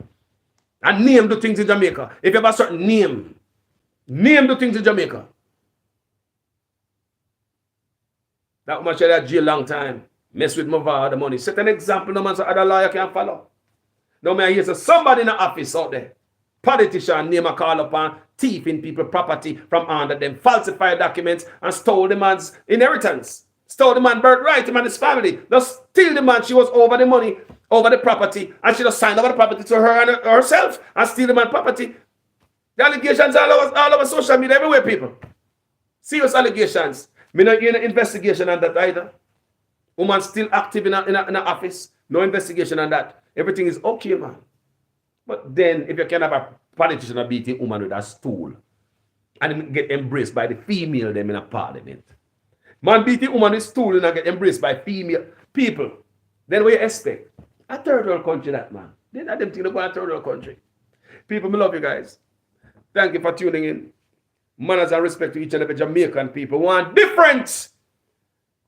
And name the things in Jamaica. If you have a certain name the things in Jamaica. That woman should have jail long time. Mess with my father money. Set an example, no man, so other lawyer can follow. No man, here's somebody in the office out there. Politician name a call upon thieving people property from under them, falsified documents, and stole the man's inheritance. Stole the man's birthright, him and his family. Just steal the man. She was over the money, over the property, and she just signed over the property to her and herself and steal the man's property. The allegations all over social media everywhere, people. Serious allegations. Me not hear an investigation on that either. Woman still active in a office. No investigation on that. Everything is okay, man. But then, if you can have a politician beating a woman with a stool and get embraced by the female them in a parliament, man beating a woman with a stool and get embraced by female people, then what you expect? A third world country, that man. They not them things about a third world country. People, me love you guys. Thank you for tuning in. Manners and respect to each and every Jamaican people. Want difference.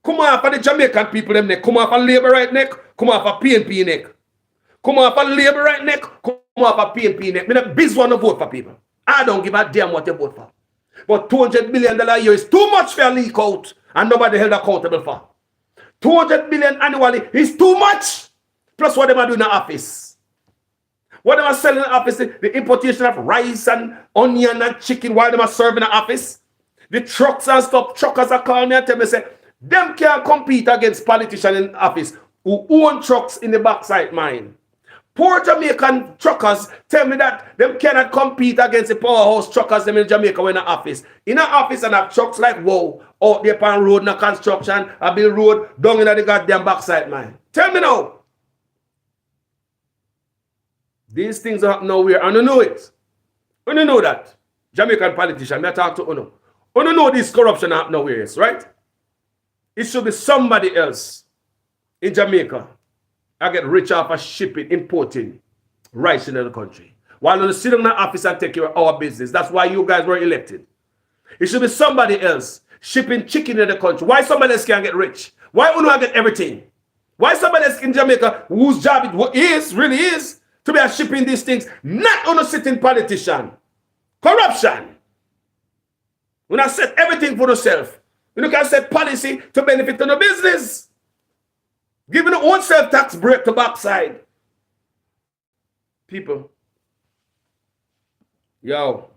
Come on for the Jamaican people them neck. Come on for labor right neck. Come on for PNP neck. Come on for labor right neck. Come on for PNP neck. Me not biz one to vote for people. I don't give a damn what you vote for. But $200 million a year is too much for a leak out and nobody held accountable for. 200 million annually is too much. Plus what they are doing in the office. What they are selling in the office, the importation of rice and onion and chicken while they are serving the office. The trucks and stuff, truckers are calling me and tell me, say, them can't compete against politicians in the office who own trucks in the backside mine. Poor Jamaican truckers tell me that them cannot compete against the powerhouse truckers them in Jamaica when in the office. In the office and have trucks like wow, out there on road in a construction, a build road down in the goddamn backside mine. Tell me now. These things are nowhere, and you know it. You know that. Jamaican politician, I talk to you. You know this corruption happen nowhere, right? It should be somebody else in Jamaica. I get rich off of shipping, importing rice in the country. While you sit in the office and take care of our business. That's why you guys were elected. It should be somebody else shipping chicken in the country. Why somebody else can't get rich? Why you not get everything? Why somebody else in Jamaica whose job it really is to be shipping these things, not on a sitting politician. Corruption. When I set everything for yourself, you can set policy to benefit on the business. Giving your own self-tax break to backside. People. Yo.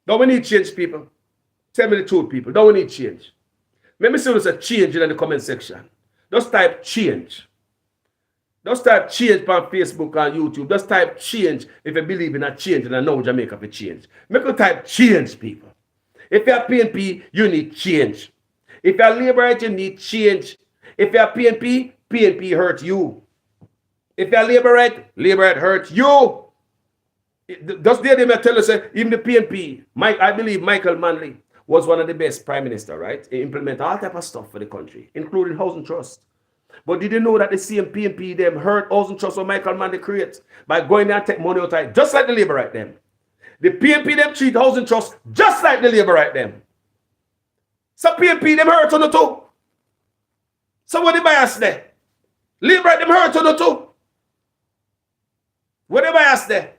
Don't we need change, people? Tell me the truth, people. Don't we need change? Let me see what's a change in the comment section. Just type change. Just type change on Facebook and YouTube. Just type change if you believe in a change and I know Jamaica for change. Make you type change, people. If you're PNP, you need change. If you're Labour, you need change. If you're PNP, PNP hurt you. If you're Labour hurt you. Just there they may tell us, even the PNP, I believe Michael Manley was one of the best prime minister, right? He implemented all type of stuff for the country, including housing trust. But did you know that the same PNP them hurt housing trust what Michael Manley creates by going there and take money out of it, just like the Labour right them. The PNP them treat housing trust just like the Labour right them. So PNP them hurt on the two. So what the bias there? Labour right them hurt on the two. What the bias there?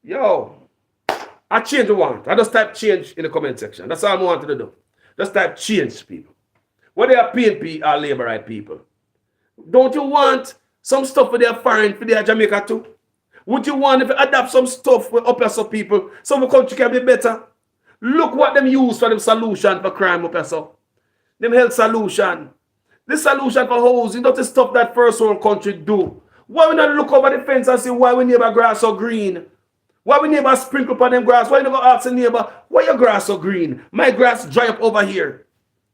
Yo, I change the want. I just type change in the comment section. That's all I wanted to do. Just type change, people. Whether they are PNP or Labour right people. Don't you want some stuff for their foreign, for their Jamaica too? Would you want if you adapt some stuff for upper so people, so the country can be better? Look what them use for them solution for crime upper so. Them health solution. The solution for housing, not the stuff that first world country do. Why we not look over the fence and see why we neighbor grass so green? Why we neighbor sprinkle upon them grass? Why you never ask the neighbor, why your grass so green? My grass dry up over here.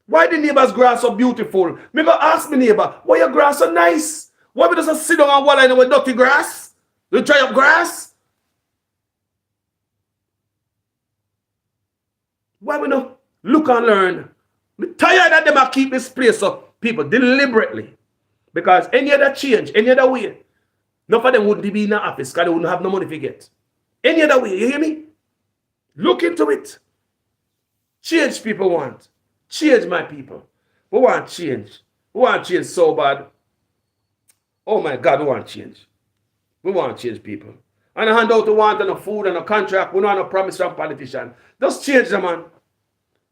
Why the neighbor's grass so beautiful? Me go ask my neighbor, why your grass so nice? Why we just sit down and water in with dirty grass? The dry up grass? Why we not look and learn? I'm tired of them keep this place up, people, deliberately. Because any other change, any other way, none of them wouldn't be in the office because they wouldn't have no money to get. Any other way, you hear me? Look into it. Change people want. Change, my people. We want change. We want change so bad. Oh my God, we want change. We want change, people. And a handout to want and a food and a contract. We don't want no promise from politician. Just change them, man.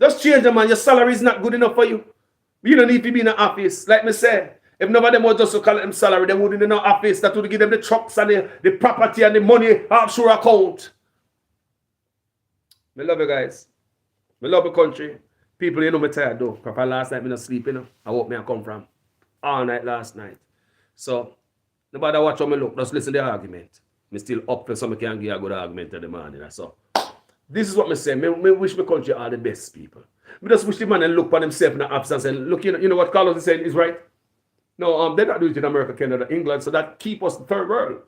Just change them, man. Your salary is not good enough for you. You don't need to be in an office. Like me say, if none of them was just to collect them salary, they wouldn't in an office that would give them the trucks and the property and the money offshore account. I love you guys. I love the country. People, you know me tired though. Because last night I not sleep, you know. I hope me I come from. All night last night. So, nobody watch how me look. Just listen to the argument. Me still up for somebody can give a good argument in the morning. So, this is what me say. Me wish my country all the best people. Me just wish the man and look for themselves in the absence and say, look, you know what Carlos is saying is right. No, they're not doing it in America, Canada, England, so that keep us the third world.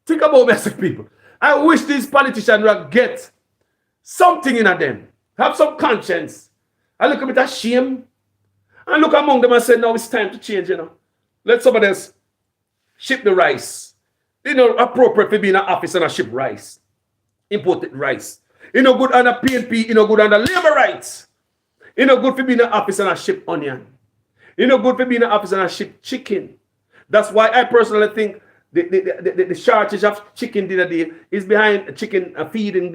Think about basic people. I wish these politicians would get something in them. Have some conscience. I look a bit of shame. And look among them and say, now it's time to change, you know. Let somebody else ship the rice. You know, appropriate for being an office and a ship rice. Imported rice. You know, good under PNP, you know, good under labor rights. You know, good for being an office and a ship onion. You know, good for being an office and a ship chicken. That's why I personally think the shortage of chicken is behind chicken feeding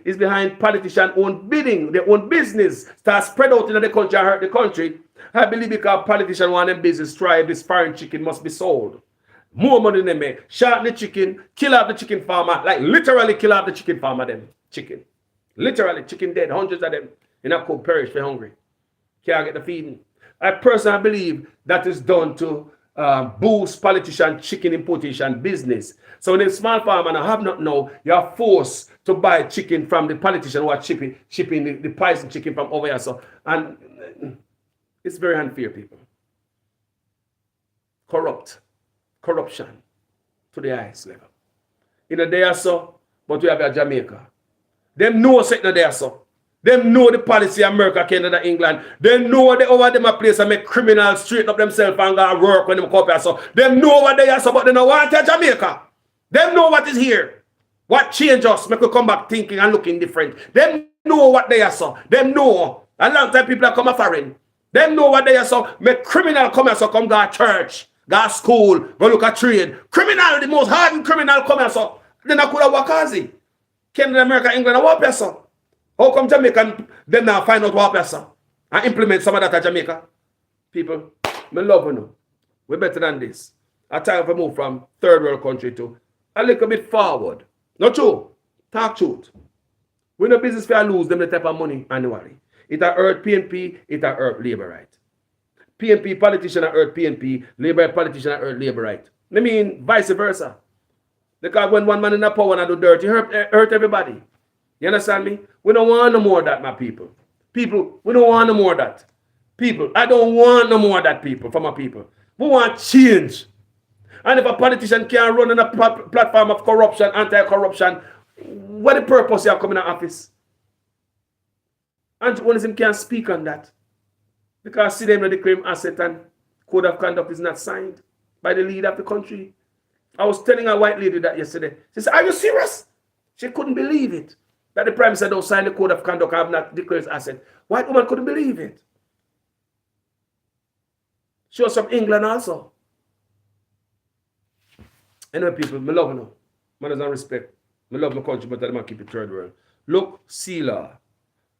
is behind politicians' own bidding, their own business. Start spread out in the country and hurt the country. I believe because politicians want them business thrive, this foreign chicken must be sold. More money than they make. Short the chicken, kill out the chicken farmer, like literally kill out the chicken farmer, them chicken. Literally, chicken dead, hundreds of them. You're not could perish for hungry. Can't get the feeding. I personally believe that is done to boost politician chicken importation business. So when a small farmer and I have not know, you are forced to buy chicken from the politician who are shipping the poison chicken from over here. So, and it's very unfair, people. Corruption to the highest level. In a day or so, but we have a Jamaica. Them know something there, so. Them know the policy of America, Canada, England. They know what they over them a place and make criminals straighten up themselves and go work when they come here. So them know what they are, so, but they don't want to Jamaica. Them know what is here. What change us, make we come back thinking and looking different. Them know what they are, so. Them know. A long time people are coming foreign. Them know what they are, so. Make criminal come here, so come go to church, go to school, go look at trade. Criminal, the most hardened criminal come here, so. Then I could have wakazi. Canada, America, England, I walk here, so. How come Jamaican them now find out what person and implement some of that at Jamaica? People, me love you know. We're better than this. I time to move from third world country to a little bit forward. Not true. Talk truth. We no business for lose them the type of money annually. It a hurt PNP, it a hurt labor right. PNP politician a hurt PNP, labor politician a hurt labor right. I mean vice versa. Because when one man in the power and do dirty, hurt everybody. You understand me? We don't want no more of that, my people. People, we don't want no more of that. People, I don't want no more of that, people, from my people. We want change. And if a politician can't run on a platform of corruption, anti-corruption, what the purpose of coming to office? Anti-corruption can't speak on that. Because see them with the claim asset and code of conduct is not signed by the leader of the country. I was telling a white lady that yesterday. She said, are you serious? She couldn't believe it. That the Prime Minister don't sign the code of conduct, I have not declared asset. White woman couldn't believe it. She was from England also. Anyway, people, me love you. Manners and respect. Me love my country, but I don't keep it third world. Look, Sila.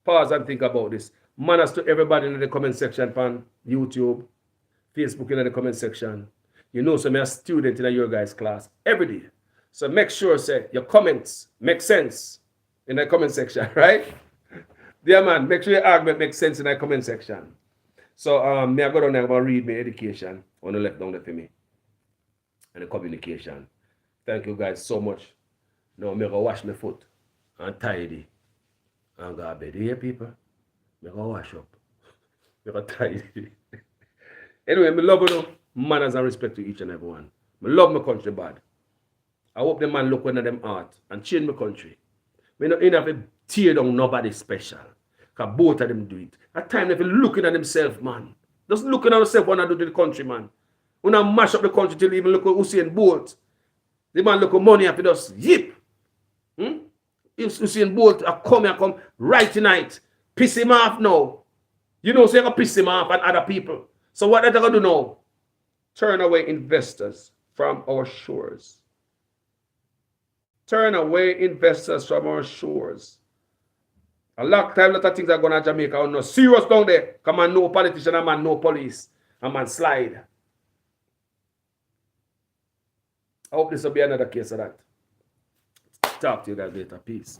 Pause and think about this. Manners to everybody in the comment section on YouTube, Facebook in the comment section. You know, so I'm a student in your guys' class every day. So make sure, say, your comments make sense in the comment section, right? Dear man, make sure your argument makes sense in the comment section. So me I go down there and read my education on the left down there for me. And the communication. Thank you guys so much. Now me go wash my foot and tidy. And go to bed. You hear people? Me go wash up. Me go tidy. Anyway, me love you. Manners and respect to each and every one. Me love my country bad. I hope the man look under them heart and change my country. We don't have to tear down nobody special. Because both of them do it. At times they feel looking at themselves, man. Just looking at themselves when I do to the country, man. When I mash up the country till even look at Usain Bolt. The man look at money after just yip. If Usain Bolt come right tonight. Piss him off now. You know, so you can piss him off and other people. So what are they going to do now? Turn away investors from our shores. Turn away investors from our shores. A lot of things are going on in Jamaica. I'm not serious down there. Come on, no politician, a man, no police. A man slide. I hope this will be another case of that. Talk to you guys later. Peace.